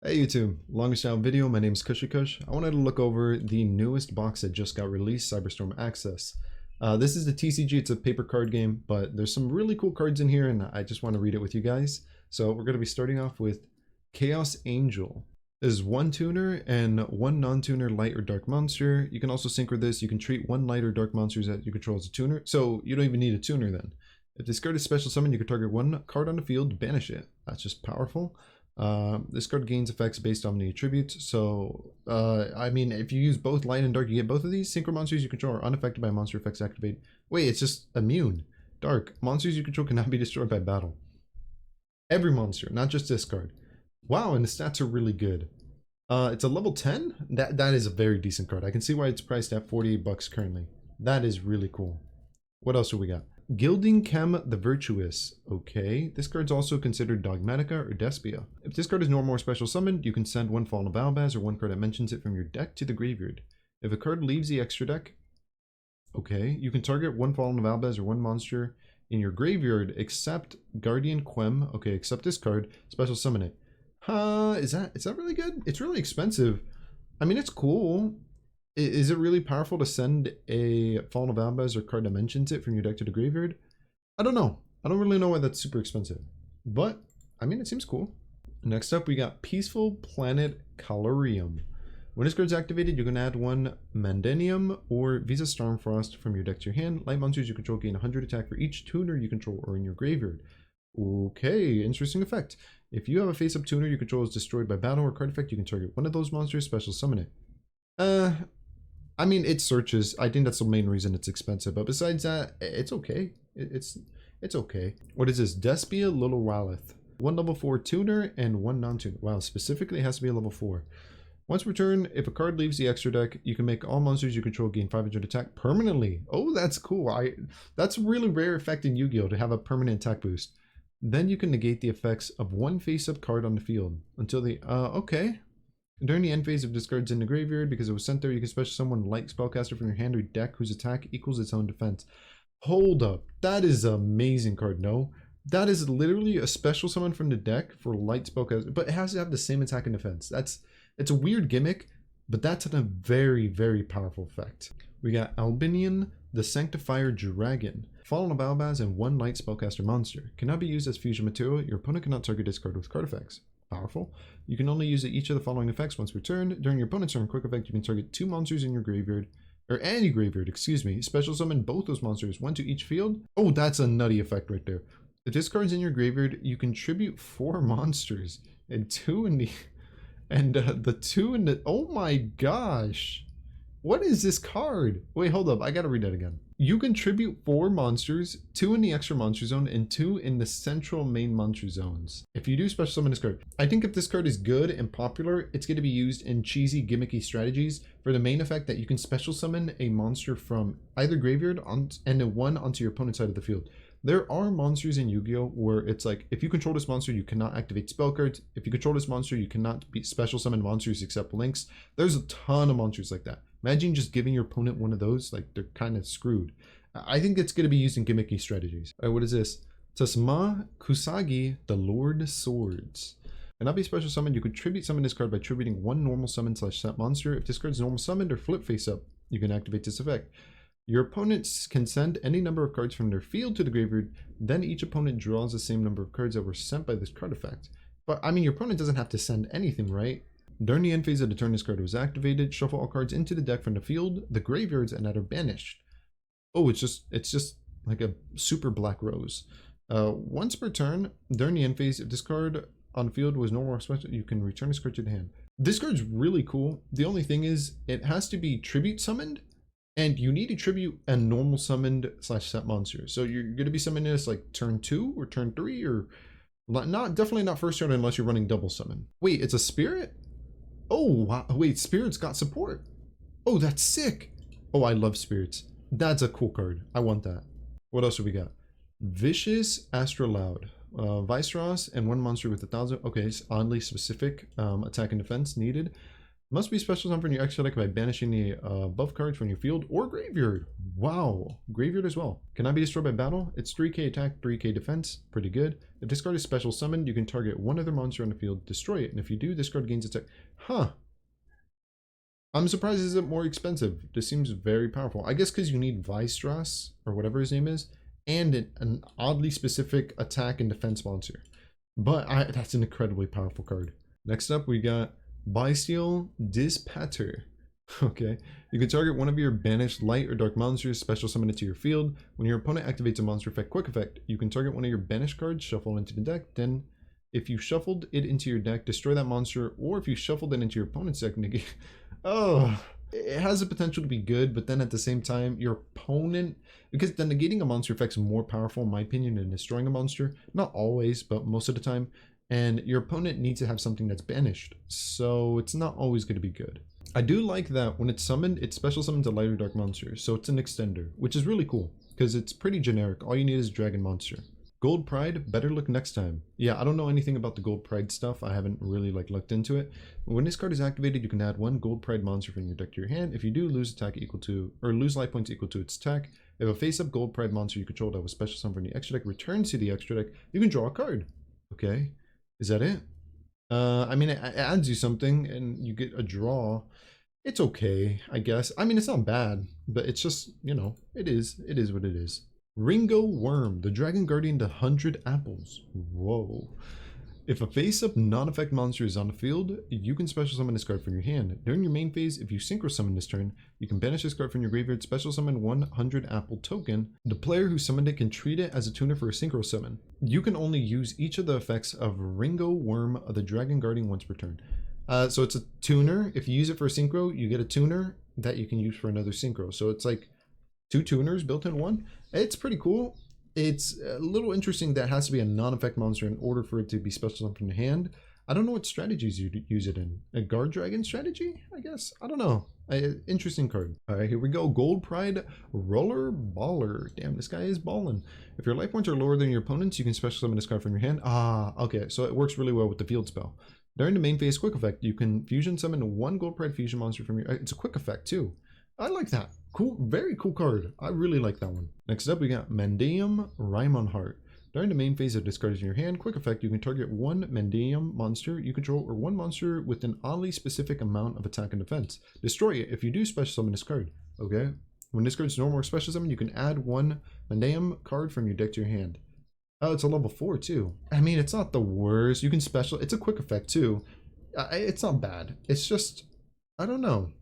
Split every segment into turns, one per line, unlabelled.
Hey YouTube, longest out video, my name is KushiKush. I wanted to look over the newest box that just got released, Cyberstom Access. This is the TCG, it's a paper card game, but there's some really cool cards in here and I just want to read it with you guys. So we're going to be starting off with Chaos Angel. This is one tuner and one non-tuner light or dark monster. You can also synchro this, you can treat one light or dark monsters that you control as a tuner, so you don't even need a tuner then. If this card is special summon, you can target one card on the field, banish it. That's just powerful. This card gains effects based on the attributes. So, I mean, if you use both light and dark, you get both of these. Synchro monsters you control are unaffected by monster effects activate. Wait, it's just immune. Dark. Monsters you control cannot be destroyed by battle. Every monster, not just this card. Wow, and the stats are really good. It's a level 10? That is a very decent card. I can see why it's priced at 48 bucks currently. That is really cool. What else do we got? Gilding Chem the Virtuous. Okay, this card's also considered Dogmatica or Despia. If this card is normal or special summoned, you can send one Fallen of Albaz or one card that mentions it from your deck to the graveyard. If a card leaves the extra deck, okay, you can target one Fallen of Albaz or one monster in your graveyard except Guardian Quem. Okay, except this card, special summon it. Is that really good? It's really expensive. I mean, it's cool. Is it really powerful to send a Fallen of Albaz or card that mentions it from your deck to the graveyard? I don't know. I don't really know why that's super expensive. But, I mean, it seems cool. Next up, we got Peaceful Planet Calorium. When this card's activated, you can add one Mandem or Visa Stormfrost from your deck to your hand. Light monsters you control gain 100 attack for each tuner you control or in your graveyard. Okay, interesting effect. If you have a face-up tuner you control is destroyed by battle or card effect, you can target one of those monsters, special summon it. I mean, it searches. I think that's the main reason it's expensive. But besides that, it's okay. It's okay. What is this? Despia Little Walleth. One level 4 tuner and one non-tuner. Wow, specifically it has to be a level 4. Once per turn, if a card leaves the extra deck, you can make all monsters you control gain 500 attack permanently. Oh, that's cool. That's a really rare effect in Yu-Gi-Oh! To have a permanent attack boost. Then you can negate the effects of one face-up card on the field until the okay. During the end phase of this card's in the graveyard, because it was sent there, you can special summon light spellcaster from your hand or deck whose attack equals its own defense. Hold up, that is an amazing card. No, that is literally a special summon from the deck for light spellcaster, but it has to have the same attack and defense. It's a weird gimmick, but that's a very, very powerful effect. We got Albion the Sanctifier Dragon. Fallen of Albaz and one light spellcaster monster. Cannot be used as fusion material. Your opponent cannot target this card with card effects. Powerful. You can only use each of the following effects once per turn. During your opponent's turn, quick effect, you can target 2 monsters in your graveyard, or any graveyard, excuse me. Special summon both those monsters, 1 to each field. Oh, that's a nutty effect right there. If this card's in your graveyard, you contribute 4 monsters and 2 in the, and the 2 in the, oh my gosh. What is this card? Wait, hold up. I gotta read that again. You contribute 4 monsters, 2 in the extra monster zone, and 2 in the central main monster zones. If you do special summon this card, I think if this card is good and popular, it's going to be used in cheesy, gimmicky strategies for the main effect that you can special summon a monster from either graveyard and then one onto your opponent's side of the field. There are monsters in Yu-Gi-Oh! Where it's like, if you control this monster, you cannot activate spell cards. If you control this monster, you cannot special summon monsters except links. There's a ton of monsters like that. Imagine just giving your opponent one of those, like they're kind of screwed. I think it's going to be used in gimmicky strategies. All right, what is this? Tasma Kusagi, the Lord Swords. Cannot be special summoned. You could tribute summon this card by tributing one normal summon / set monster. If this card is normal summoned or flip face up, you can activate this effect. Your opponents can send any number of cards from their field to the graveyard, then each opponent draws the same number of cards that were sent by this card effect. But I mean, your opponent doesn't have to send anything, right? During the end phase of the turn this card was activated, shuffle all cards into the deck from the field, the graveyards, and that are banished. Oh, it's just like a super black rose. Once per turn, during the end phase, if this card on the field was normal or special, you can return this card to the hand. This card's really cool. The only thing is, it has to be tribute summoned, and you need to tribute a normal summoned / set monster. So you're going to be summoning this like turn 2 or turn 3, or definitely not first turn unless you're running double summon. Wait, it's a spirit? Oh, wow. Wait, spirits got support. Oh, that's sick. Oh, I love spirits. That's a cool card. I want that. What else do we got? Vicious Astraloud. Viceross and one monster with 1,000. Okay, it's oddly specific attack and defense needed. Must be special summon from your extra deck by banishing the buff cards from your field or graveyard. Wow, graveyard as well. Cannot be destroyed by battle. It's 3k attack, 3k defense. Pretty good. If this card is special summoned, you can target one other monster on the field, destroy it, and if you do, this card gains attack. Huh. I'm surprised this isn't more expensive. This seems very powerful. I guess because you need Vystras, or whatever his name is, and an oddly specific attack and defense monster. But that's an incredibly powerful card. Next up, we got Bestial Dispatter. Okay, you can target one of your banished light or dark monsters, special summon it to your field. When your opponent activates a monster effect quick effect, you can target one of your banished cards, shuffle into the deck, then if you shuffled it into your deck, destroy that monster, or if you shuffled it into your opponent's deck, negate. Oh, it has the potential to be good, but then at the same time, your opponent, because the negating a monster effect is more powerful in my opinion than destroying a monster. Not always, but most of the time. And your opponent needs to have something that's banished, so it's not always going to be good. I do like that when it's summoned, it's special summons a light or dark monster, so it's an extender, which is really cool because it's pretty generic. All you need is Dragon Monster. Gold Pride, better look next time. Yeah, I don't know anything about the Gold Pride stuff. I haven't really looked into it. When this card is activated, you can add one Gold Pride monster from your deck to your hand. If you do, lose attack equal to, or lose life points equal to its attack. If a face-up Gold Pride monster you control that was special summoned from the extra deck returns to the extra deck, you can draw a card. Okay. Is that it? I mean, it adds you something and you get a draw. It's okay, I guess. I mean, it's not bad, but it's just, you know, it is what it is. Ringo Worm, the Dragon Guardian to 100 apples. Whoa. If a face-up non-effect monster is on the field, you can special summon this card from your hand. During your main phase, if you synchro summon this turn, you can banish this card from your graveyard, special summon 100 apple token. The player who summoned it can treat it as a tuner for a synchro summon. You can only use each of the effects of Ringo Worm of the Dragon Guardian once per turn. So it's a tuner. If you use it for a synchro, you get a tuner that you can use for another synchro. So it's like 2 tuners built in one. It's pretty cool. It's a little interesting that it has to be a non-effect monster in order for it to be special summoned from the hand. I don't know what strategies you'd use it in. A guard dragon strategy, I guess? I don't know. Interesting card. All right, here we go. Gold Pride Roller Baller. Damn, this guy is balling. If your life points are lower than your opponent's, you can special summon this card from your hand. Ah, okay. So it works really well with the field spell. During the main phase quick effect, you can fusion summon one Gold Pride fusion monster from your... It's a quick effect too. I like that. Cool, very cool card. I really like that one. Next up, we got Mandem Raimon Heart. During the main phase of discards in your hand, quick effect, you can target one Mandem monster you control or one monster with an oddly specific amount of attack and defense. Destroy it if you do special summon this card. Okay. When this card's normal or special summon, you can add one Mandem card from your deck to your hand. Oh, it's a level 4 too. I mean, it's not the worst. You can special. It's a quick effect too. It's not bad. It's just, I don't know.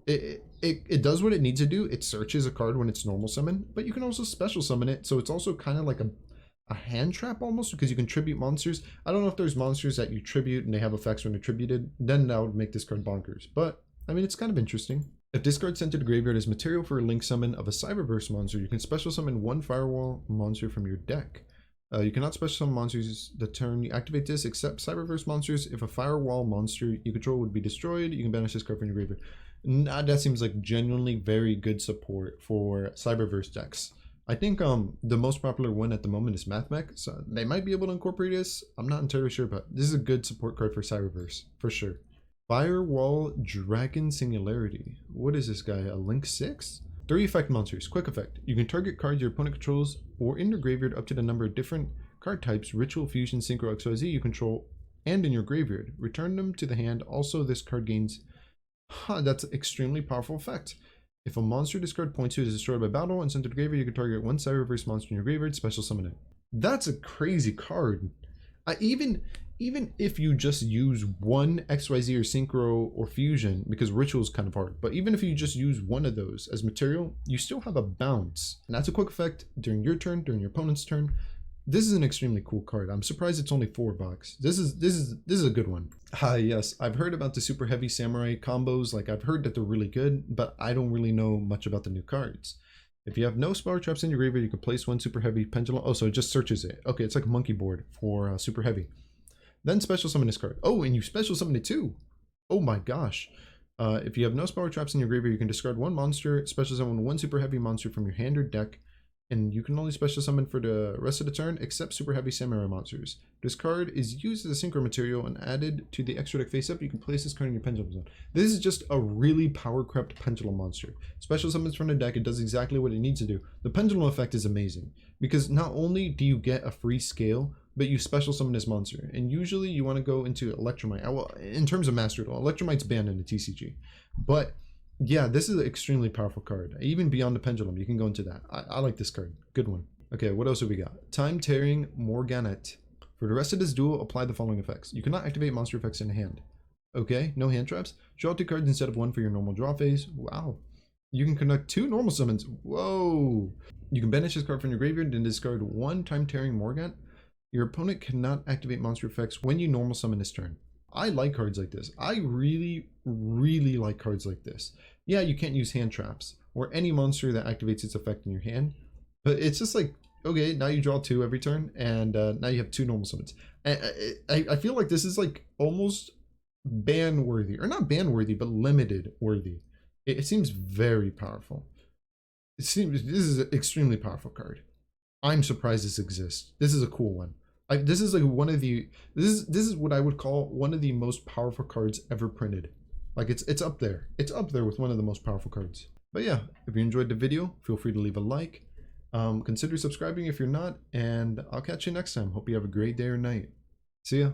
It does what it needs to do. It searches a card when it's normal summon, but you can also special summon it. So it's also kind of like a hand trap almost, because you can tribute monsters. I don't know if there's monsters that you tribute and they have effects when they're tributed. Then that would make this card bonkers. But I mean, it's kind of interesting. If this card sent to the graveyard is material for a link summon of a Cyberverse monster, you can special summon one Firewall monster from your deck. You cannot special summon monsters the turn you activate this, except Cyberverse monsters. If a Firewall monster you control would be destroyed, you can banish this card from your graveyard. That seems like genuinely very good support for Cyberverse decks. I think the most popular one at the moment is MathMech, so they might be able to incorporate this. I'm not entirely sure, but this is a good support card for Cyberverse, for sure. Firewall Dragon Singularity. What is this guy, a Link 6? 3 effect monsters, quick effect. You can target cards your opponent controls or in your graveyard up to the number of different card types, Ritual, Fusion, Synchro, XYZ you control, and in your graveyard. Return them to the hand. Also, this card gains... that's an extremely powerful effect. If a monster discard points to is destroyed by battle and sent to the graveyard, you can target one Cyberverse monster in your graveyard, special summon it. That's a crazy card. Even if you just use one XYZ or Synchro or Fusion, because Ritual is kind of hard, but even if you just use one of those as material, you still have a bounce. And that's a quick effect during your turn, during your opponent's turn. This is an extremely cool card. I'm surprised it's only $4. This is a good one. Yes, I've heard about the super heavy samurai combos. Like, I've heard that they're really good, but I don't really know much about the new cards. If you have no spell traps in your graveyard, you can place one super heavy pendulum. Oh, so it just searches it. Okay, it's like a monkey board for super heavy. Then special summon this card. Oh, and you special summon it too. Oh my gosh. If you have no spell traps in your graveyard, you can discard one monster, special summon one super heavy monster from your hand or deck. and you can only special summon for the rest of the turn except super heavy samurai monsters. This card is used as a synchro material and added to the extra deck face up. You can place this card in your pendulum zone. This is just a really power crept pendulum monster. Special summons from the deck, it does exactly what it needs to do. The pendulum effect is amazing because not only do you get a free scale, but you special summon this monster. And usually you want to go into Electromite. Well, in terms of Master Duel, Electromite's banned in the TCG. But yeah, this is an extremely powerful card. Even beyond the pendulum, you can go into that. I like this card. Good one. Okay, what else have we got? Time Tearing Morganet. For the rest of this duel, apply the following effects. You cannot activate monster effects in hand. Okay, no hand traps. Draw 2 cards instead of 1 for your normal draw phase. Wow. You can conduct 2 normal summons. Whoa. You can banish this card from your graveyard and discard 1 Time Tearing Morganet. Your opponent cannot activate monster effects when you normal summon this turn. I like cards like this. I really like cards like this. Yeah, you can't use hand traps or any monster that activates its effect in your hand, but it's just like, okay, now you draw 2 every turn, and now you have 2 normal summons. I feel like this is like almost ban worthy, or not ban worthy, but limited worthy. It seems very powerful. It seems this is an extremely powerful card. I'm surprised this exists. This is a cool one. This is like one of the this is what I would call one of the most powerful cards ever printed. Like it's up there. It's up there with one of the most powerful cards. But yeah, if you enjoyed the video, feel free to leave a like. Consider subscribing if you're not, and I'll catch you next time. Hope you have a great day or night. See ya.